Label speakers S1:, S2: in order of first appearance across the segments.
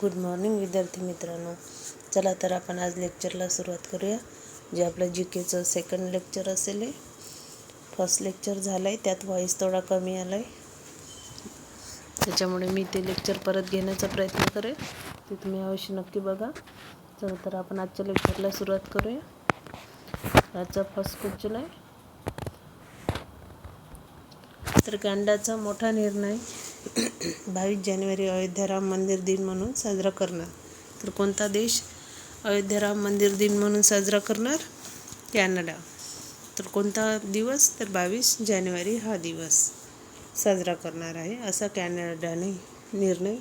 S1: Good morning विद्यार्थी मित्रांनो. चला तर आपण आज लेक्चरला सुरुवात करूया. जे आपलं जीकेचं सेकंड लेक्चर असेल. फर्स्ट लेक्चर झालं आहे, त्यात व्हॉइस थोडा कमी आला आहे, त्याच्यामुळे मी ते लेक्चर परत घेण्याचा प्रयत्न करेन. ते तुम्ही अवश्य नक्की बघा. चला तर आपण आजच्या लेक्चरला सुरुवात करूया. आजचा फर्स्ट क्वेश्चन आहे, तर गांडाचा मोठा निर्णय 22 जानेवारी अयोध्या राम मंदिर दिन म्हणून साजरा करणार. तर कोणता देश अयोध्या राम मंदिर दिन म्हणून साजरा करणार? कॅनडा. तर कोणता दिवस? तर 22 जानेवारी हा दिवस साजरा करणार आहे, असा कॅनडाने निर्णय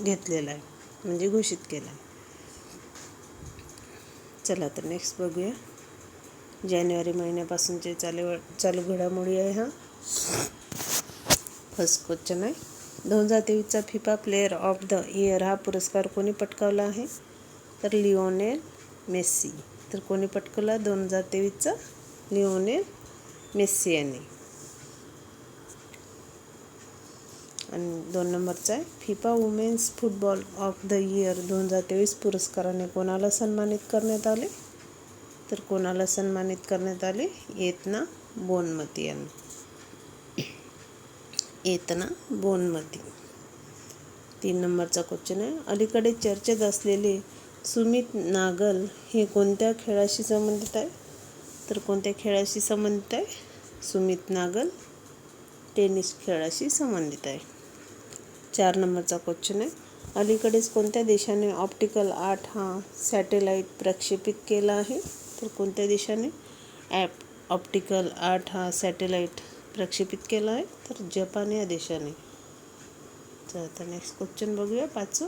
S1: घेतलेला आहे, म्हणजे घोषित केला आहे. चला तर नेक्स्ट बघूया. जानेवारी महिन्यापासूनचे चालू घडामोडी आहे. हा फर्स्ट क्वेश्चन आहे, 2023चा FIFA player of the year हा पुरस्कार कोणी पटकावला आहे? तर लिओनेल मेस्सी. तर कोणी पटकवला 2023चा? लिओनेल मेस्सी यांनी. आणि 2 नंबरचा आहे, FIFA women's football of the year 2023 पुरस्काराने कोणाला सन्मानित करण्यात आले? तर कोणाला सन्मानित करण्यात आले? एतना बोनमती यांना. एतना बोनमती. 3 नंबरचा क्वेश्चन आहे, अलीकडे चर्चेत असलेले सुमित नागल हे कोणत्या खेळाशी संबंधित आहे? तर कोणत्या खेळाशी संबंधित आहे? सुमित नागल टेनिस खेळाशी संबंधित आहे. 4 नंबरचा क्वेश्चन आहे, अलीकडेच कोणत्या देशाने ऑप्टिकल 8 हा सॅटेलाईट प्रक्षेपित केला आहे? तर कोणत्या देशाने ऑप्टिकल 8 हा सॅटेलाईट प्रक्षेपित केला आहे? तर जपान या देशाने. तर आता नेक्स्ट क्वेश्चन बघूया. 5.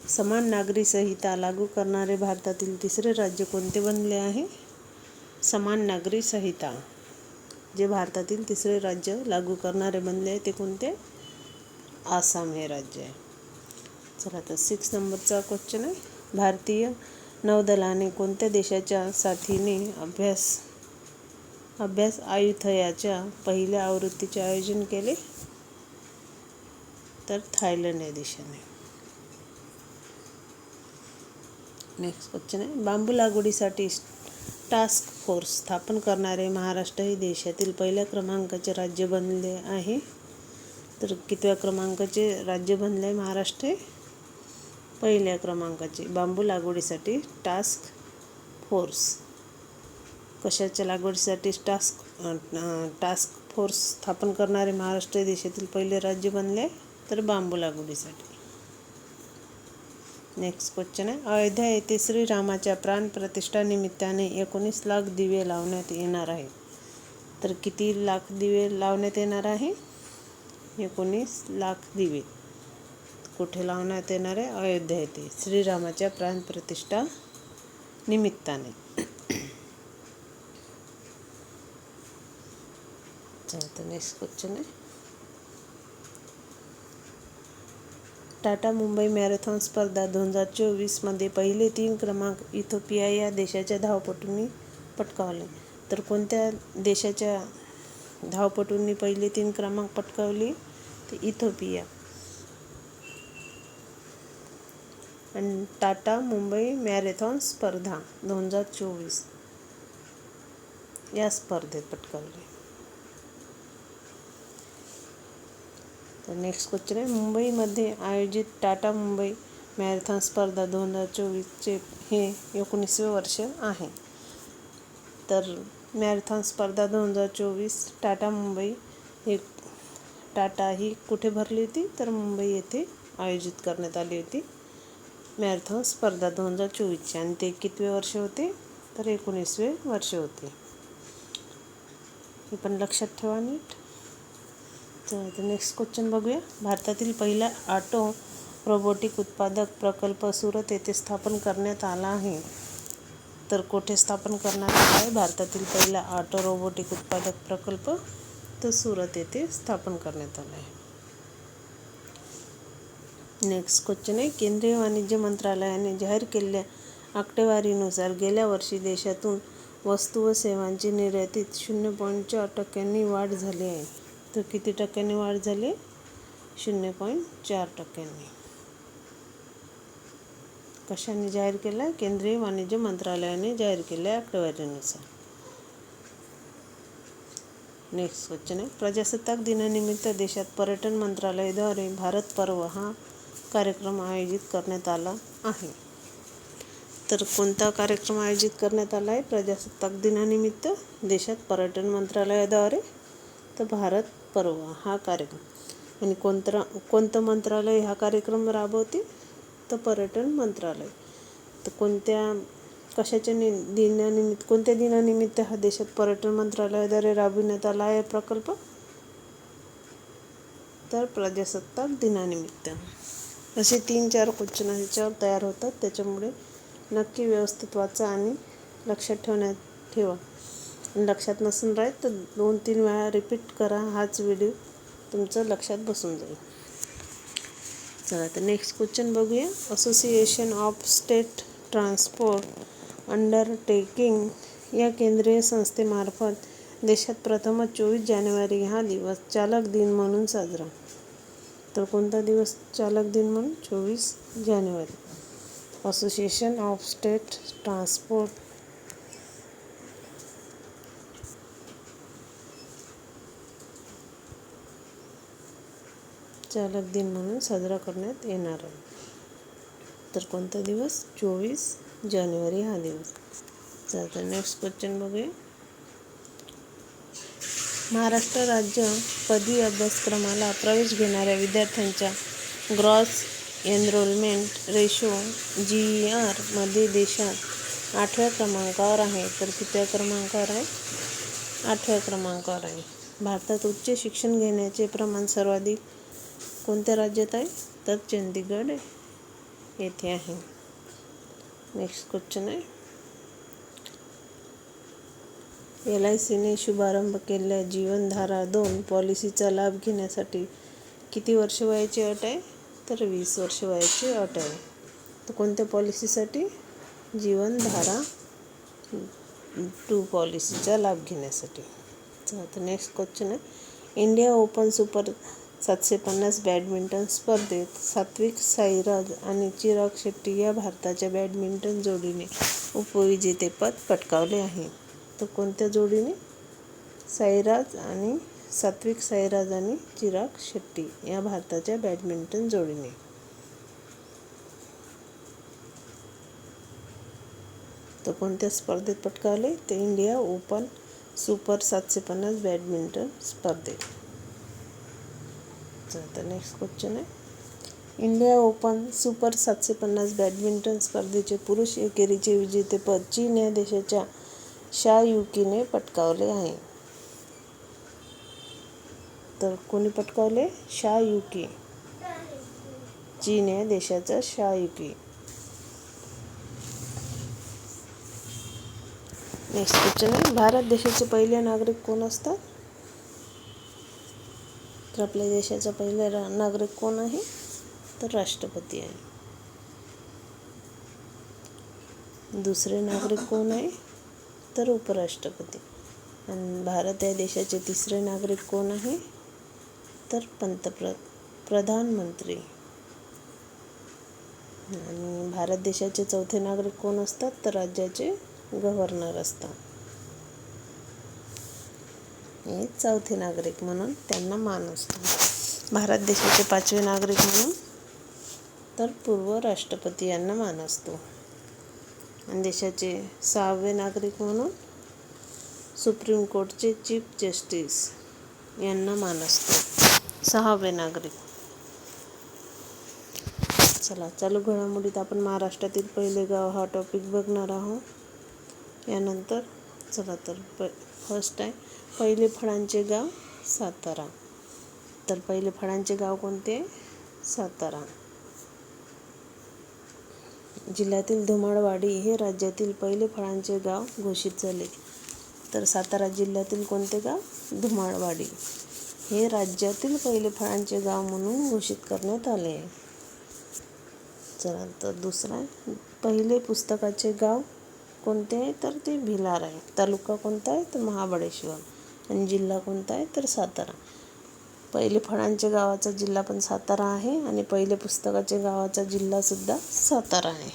S1: समान नागरी संहिता लागू करणारे भारतातील तिसरे राज्य कोणते बनले आहे? समान नागरी संहिता जे भारतातील तिसरे राज्य लागू करणारे बनले आहे ते कोणते? आसाम हे राज्य आहे. चला तर 6 नंबरचा क्वेश्चन आहे, भारतीय नौदलाने कोणत्या देशाच्या साथीने अभ्यास आयुथयाच्या पहिल्या आवृत्तीचे आयोजन केले? तर थायलंड या देशाने. नेक्स्ट क्वेश्चन आहे, बांबू लागवडीसाठी टास्क फोर्स स्थापन करणारे महाराष्ट्र हे देशातील पहिल्या क्रमांकाचे राज्य बनले आहे. तर कितव्या क्रमांकाचे राज्य बनले आहे महाराष्ट्र? हे पहिल्या क्रमांकाचे. बांबू लागवडीसाठी टास्क फोर्स. कशाच्या लागवडीसाठी टास्क फोर्स स्थापन करणारे महाराष्ट्र देशातील पहिले राज्य बनले? तर बांबू लागवडीसाठी. नेक्स्ट क्वेश्चन आहे, अयोध्या येथे श्रीरामाच्या प्राणप्रतिष्ठा निमित्ताने 19 लाख दिवे लावण्यात येणार आहे. तर किती लाख दिवे लावण्यात येणार आहे? 19 लाख दिवे कुठे लावण्यात येणार आहे? अयोध्या येथे श्रीरामाच्या प्राणप्रतिष्ठा निमित्ताने. तर नेक्स्ट क्वेश्चन आहे, टाटा मुंबई मॅरेथॉन स्पर्धा 2024 मध्ये पहिले 3 क्रमांक इथिओपिया या देशाच्या धावपटूंनी पटकावले. तर कोणत्या देशाच्या धावपटूंनी पहिले 3 क्रमांक पटकावले? तर इथिओपिया. आणि टाटा मुंबई मॅरेथॉन स्पर्धा 2024 या स्पर्धेत पटकावले. तर नेक्स्ट क्वेश्चन आहे, मुंबईमध्ये आयोजित टाटा मुंबई मॅरेथॉन स्पर्धा 2024चे हे 19वे वर्ष आहे. तर मॅरेथॉन स्पर्धा 2024 टाटा मुंबई टाटा ही कुठे भरली होती? तर मुंबई येथे आयोजित करण्यात आली होती मॅरेथॉन स्पर्धा 2024ची. आणि ते कितवे वर्ष होते? तर 19वे वर्ष होते. हे पण लक्षात ठेवा नीट. तर नेक्स्ट क्वेश्चन बघूया, भारतातील पहिला ऑटो रोबोटिक उत्पादक प्रकल्प सुरत येथे स्थापन करण्यात आला आहे. तर कुठे स्थापन करण्यात आला आहे भारतातील पहिला ऑटो रोबोटिक उत्पादक प्रकल्प? तर सुरत येथे स्थापन करण्यात आला आहे. नेक्स्ट क्वेश्चन आहे, केंद्रीय वाणिज्य मंत्रालयाने जाहीर केलेल्या आकडेवारीनुसार गेल्या वर्षी देशातून वस्तू व सेवांची निर्यातीत 0.4% वाढ झाली आहे. तर किती टक्क्यांनी वाढ झाली? 0.4%. कशाने जाहीर केला आहे? केंद्रीय वाणिज्य मंत्रालयाने जाहीर केल्या आकडेवारीनुसार. नेक्स्ट क्वेश्चन आहे, प्रजासत्ताक दिनानिमित्त देशात पर्यटन मंत्रालयाद्वारे भारत पर्व हा कार्यक्रम आयोजित करण्यात आला आहे. तर कोणता कार्यक्रम आयोजित करण्यात आला आहे प्रजासत्ताक दिनानिमित्त देशात पर्यटन मंत्रालयाद्वारे? तर भारत पर्व हा कार्यक्रम. आणि कोणतं मंत्रालय हा कार्यक्रम राबवते? तर पर्यटन मंत्रालय. तर कोणत्या दिनानिमित्त हा देशात पर्यटन मंत्रालयाद्वारे राबविण्यात आला आहे प्रकल्प? तर प्रजासत्ताक दिनानिमित्त. असे 3-4 क्वेश्चन ह्याच्यावर तयार होतात, त्याच्यामुळे नक्की व्यवस्थित वाचा आणि लक्षात ठेवा. लक्षात नसून राहील तर 2-3 वेळा रिपीट करा, हाच व्हिडिओ तुमचं लक्षात बसून जाईल. चला तर नेक्स्ट क्वेश्चन बघूया. Association of state transport undertaking या केंद्रीय संस्थेमार्फत देशात प्रथमच 24 जानेवारी हा दिवस चालक दिन म्हणून साजरा. तर कोणता दिवस चालक दिन म्हणून? 24 जानेवारी. असोसिएशन ऑफ स्टेट ट्रान्सपोर्ट चालक दिन म्हणून साजरा करण्यात येणार आहे. तर कोणता दिवस? 24 जानेवारी हा दिवस. तर नेक्स्ट क्वेश्चन बघूया. महाराष्ट्र राज्य पदवी अभ्यासक्रमाला प्रवेश घेणाऱ्या विद्यार्थ्यांच्या ग्रॉस एनरोलमेंट रेशो GER मध्ये देशात 8व्या क्रमांकावर आहे. तर कितव्या क्रमांकावर आहे? 8व्या क्रमांकावर आहे. भारतात उच्च शिक्षण घेण्याचे प्रमाण सर्वाधिक कोणत्या राज्यात आहे? तर चंदीगड येथे आहे. नेक्स्ट क्वेश्चन आहे, LICने शुभारंभ केलेल्या जीवनधारा 2 पॉलिसीचा लाभ घेण्यासाठी किती वर्ष वयाची अट आहे? तर 20 वर्ष वयाची अट आहे. तर कोणत्या पॉलिसीसाठी? जीवनधारा 2 पॉलिसीचा लाभ घेण्यासाठी. तर नेक्स्ट क्वेश्चन आहे, इंडिया ओपन सुपर 750 बॅडमिंटन स्पर्धेत सात्विक साईराज आणि चिराग शेट्टी या भारताच्या बॅडमिंटन जोडीने उपविजेतेपद पटकावले आहे. तर कोणत्या जोडीने? सात्विक साईराज आणि चिराग शेट्टी या भारताच्या बॅडमिंटन जोडीने. तर कोणत्या स्पर्धेत पटकावले? ते इंडिया ओपन सुपर 750 बॅडमिंटन स्पर्धेत. तर नेक्स्ट क्वेश्चन आहे, इंडिया ओपन सुपर 750 बॅडमिंटन स्पर्धेचे पुरुष एकेरीचे विजेतेपद चीन या देशाच्या शा युकीने पटकावले आहे. तर कोणी पटकावले? शा युकी. चीन या देशाचा शा युकी. नेक्स्ट क्वेश्चन आहे, भारत देशाचे पहिले नागरिक कोण असतात? तर आपल्या देशाचा पहिला नागरिक कोण आहे? तर राष्ट्रपती आहे. दुसरे नागरिक कोण आहे? तर उपराष्ट्रपती. आणि भारत या देशाचे तिसरे नागरिक कोण आहे? तर प्रधानमंत्री. आणि भारत देशाचे चौथे नागरिक कोण असतात? तर राज्याचे गव्हर्नर असतात. हे चौथे नागरिक म्हणून त्यांना मान असतो. भारत देशाचे 5वे नागरिक म्हणून तर पूर्व राष्ट्रपती यांना मान असतो. आणि देशाचे 6वे नागरिक म्हणून सुप्रीम कोर्टचे चीफ जस्टिस यांना मान असतो. 6वे नागरिक. चला, चालू घडामोडीत आपण महाराष्ट्रातील पहिले गाव हा टॉपिक बघणार आहोत. यानंतर चला तर फर्स्ट आहे, पहिले फळांचे गाव सातारा. तर पहिले फळांचे गाव कोणते? सातारा. जिल्ह्यातील धुमाळवाडी हे राज्यातील पहिले फळांचे गाव घोषित झाले. तर सातारा जिल्ह्यातील कोणते गाव? धुमाळवाडी हे राज्यातील पहिले फळांचे गाव म्हणून घोषित करण्यात आले आहे. चला तर दुसरा आहे, पहिले पुस्तकाचे गाव कोणते आहे? तर ते भिलार आहे. तालुका कोणता आहे? तर महाबळेश्वर. आणि जिल्हा कोणता आहे? तर सातारा. पहिले फळांच्या गावाचा जिल्हा पण सातारा आहे आणि पहिले पुस्तकाच्या गावाचा जिल्हा सुद्धा सातारा आहे.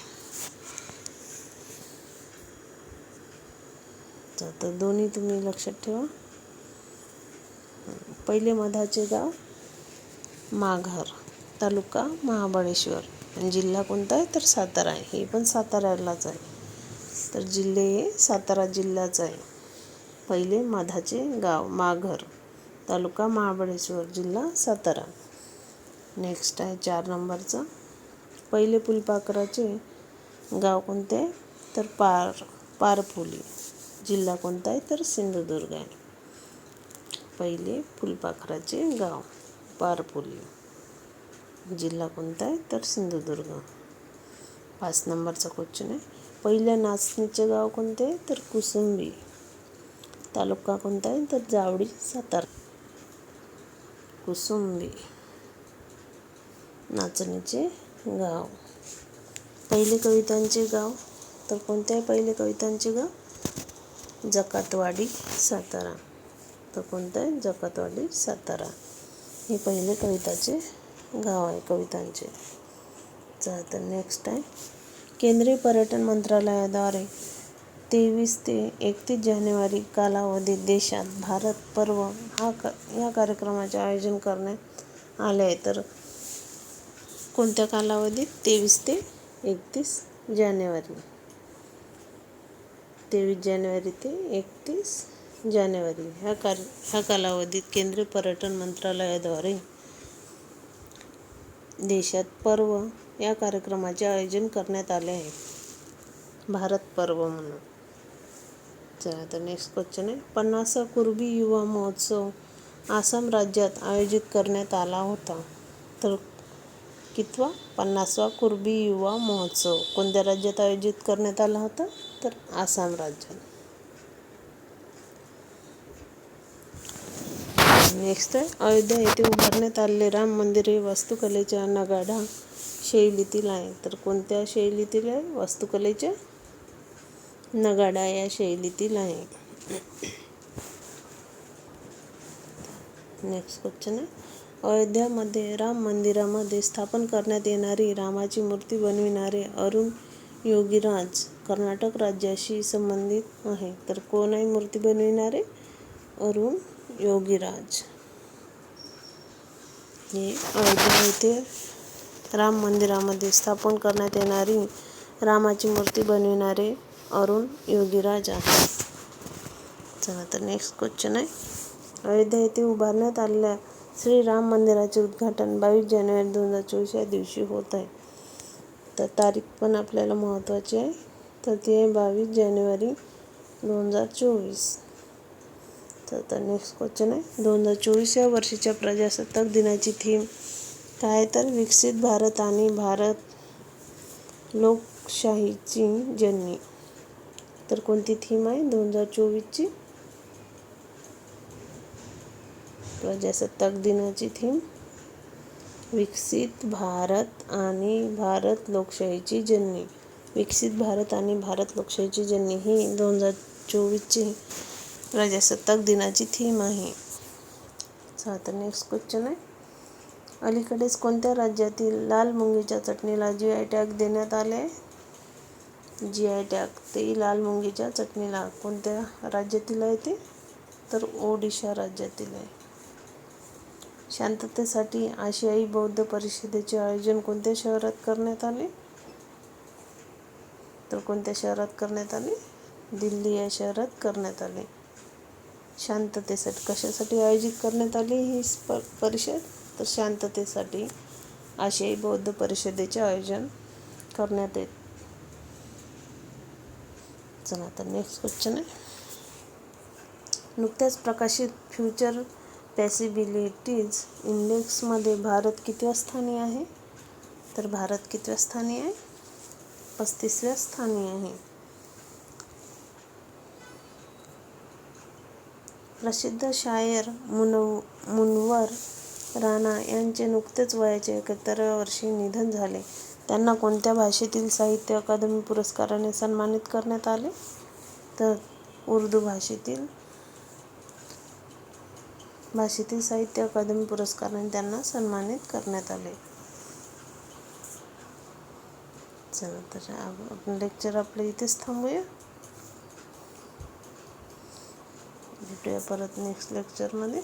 S1: तर दोन्ही तुम्ही लक्षात ठेवा. पहिले मधाचे गाव माघर, तालुका महाबळेश्वर, आणि जिल्हा कोणता आहे तर सातारा आहे. हे पण साताऱ्यालाच आहे, तर जिल्हे हे सातारा जिल्हाच आहे. पहिले मधाचे गाव माघर, तालुका महाबळेश्वर, जिल्हा सातारा. नेक्स्ट आहे 4 नंबरचं. पहिले फुलपाखराचे गाव कोणते आहे तर पारफुली, जिल्हा कोणता आहे तर सिंधुदुर्ग आहे. पहिले फुलपाखराचे गाव पारफुली, जिल्हा कोणता आहे तर सिंधुदुर्ग. 5 नंबरचा क्वेश्चन आहे. पहिल्या नाचणीचे गाव कोणते आहे तर कुसुंबी, तालुका कोणता आहे तर जावळी, सातारा. कुसुंबी नाचणीचे गाव. पहिले कवितांचे गाव तर कोणते आहे पहिले कवितांचे गाव? जकातवाडी, सातारा. तर कोणतं आहे जकातवाडी, सातारा. हे पहिले कविताचे गाव आहे कवितांचे. तर नेक्स्ट आहे. केंद्रीय पर्यटन मंत्रालयाद्वारे 23 ते 31 जानेवारी कालावधीत देशात भारत पर्व या कार्यक्रमाचे आयोजन करण्यात आले आहे. तर कोणत्या कालावधीत? 23 ते 31 जानेवारी. 23 जानेवारी ते 31 जानेवारी ह्या कालावधीत केंद्रीय पर्यटन मंत्रालयाद्वारे देशात पर्व या कार्यक्रमाचे आयोजन करण्यात आले आहे, भारत पर्व म्हणून. चला तर नेक्स्ट क्वेश्चन आहे. 50वा कुर्बी युवा महोत्सव आसाम राज्यात आयोजित करण्यात आला होता. तर कितवा? 50वा कुर्बी युवा महोत्सव कोणत्या राज्यात आयोजित करण्यात आला होता तर आसाम राज्यात. नेक्स्ट आहे. अयोध्या येथे उभारण्यात आलेले राम मंदिर हे वास्तुकलेच्या नगाडा शैलीतील आहे. तर कोणत्या शैलीतील आहे? वास्तुकलेच्या नगाडा या शैलीतील आहे. नेक्स्ट क्वेश्चन आहे. अयोध्यामध्ये राम मंदिरामध्ये स्थापन करण्यात येणारी रामाची मूर्ती बनविणारे अरुण योगीराज कर्नाटक राज्याशी संबंधित आहे. तर कोण आहे मूर्ती बनविणारे? अरुण योगीराज. हे अयोध्या येथे राम मंदिरामध्ये स्थापन करण्यात येणारी रामाची मूर्ती बनविणारे अरुण योगीराज आहे. चला तर नेक्स्ट क्वेश्चन आहे. अयोध्या येथे उभारण्यात आलेल्या श्री राम मंदिराचे उद्घाटन 22 जानेवारी 2024 या दिवशी होत आहे. तर तारीख पण आपल्याला महत्त्वाची आहे. तर ती आहे 22 जानेवारी 2024. तर नेक्स्ट क्वेश्चन आहे. 2024 या वर्षीच्या प्रजासत्ताक दिनाची थीम काय आहे तर विकसित भारत आणि भारत लोकशाहीची जननी. तर कोणती थीम आहे 2024ची? प्रजासत्ताक दिनाची थीम विकसित भारत आणि भारत लोकशाहीची जननी. विकसित भारत आणि भारत लोकशाहीची जननी ही 2024ची प्रजासत्ताक दिनाची थीम आहे. आता नेक्स्ट क्वेश्चन आहे. अलीकडेच कोणत्या राज्यातील लाल मुंगीच्या चटणीला GI टॅग देण्यात आले आहे? GI टॅग ते लाल मुंगीच्या चटणीला कोणत्या राज्यातील आहे ते? तर ओडिशा राज्यातील आहे. शांततेसाठी आशियाई बौद्ध परिषदेचे आयोजन कोणत्या शहरात करण्यात आले? तर कोणत्या शहरात करण्यात आले? दिल्ली या शहरात करण्यात आले. शांततेसाठी कशासाठी आयोजित करण्यात आली ही परिषद? तर शांततेसाठी आशियाई बौद्ध परिषदेचे आयोजन करण्यात येते. चला तर नेक्स्ट क्वेश्चन आहे. नुकत्याच प्रकाशित फ्युचर पॉसिबिलिटीज इंडेक्समध्ये भारत कितव्या स्थानी आहे? तर भारत कितव्या स्थानी आहे? 35व्या स्थानी आहे. प्रसिद्ध शायर मुनव्वर राणा यांचे नुकतेच वयाच्या 71व्या वर्षी निधन झाले. त्यांना कोणत्या भाषेतील साहित्य अकादमी पुरस्काराने सन्मानित करण्यात आले? तर उर्दू भाषेतील साहित्य अकादमी पुरस्काराने त्यांना सन्मानित करण्यात आले. चला तर आपण लेक्चर आपलं इथेच थांबूया. भेटूया परत नेक्स्ट लेक्चरमध्ये.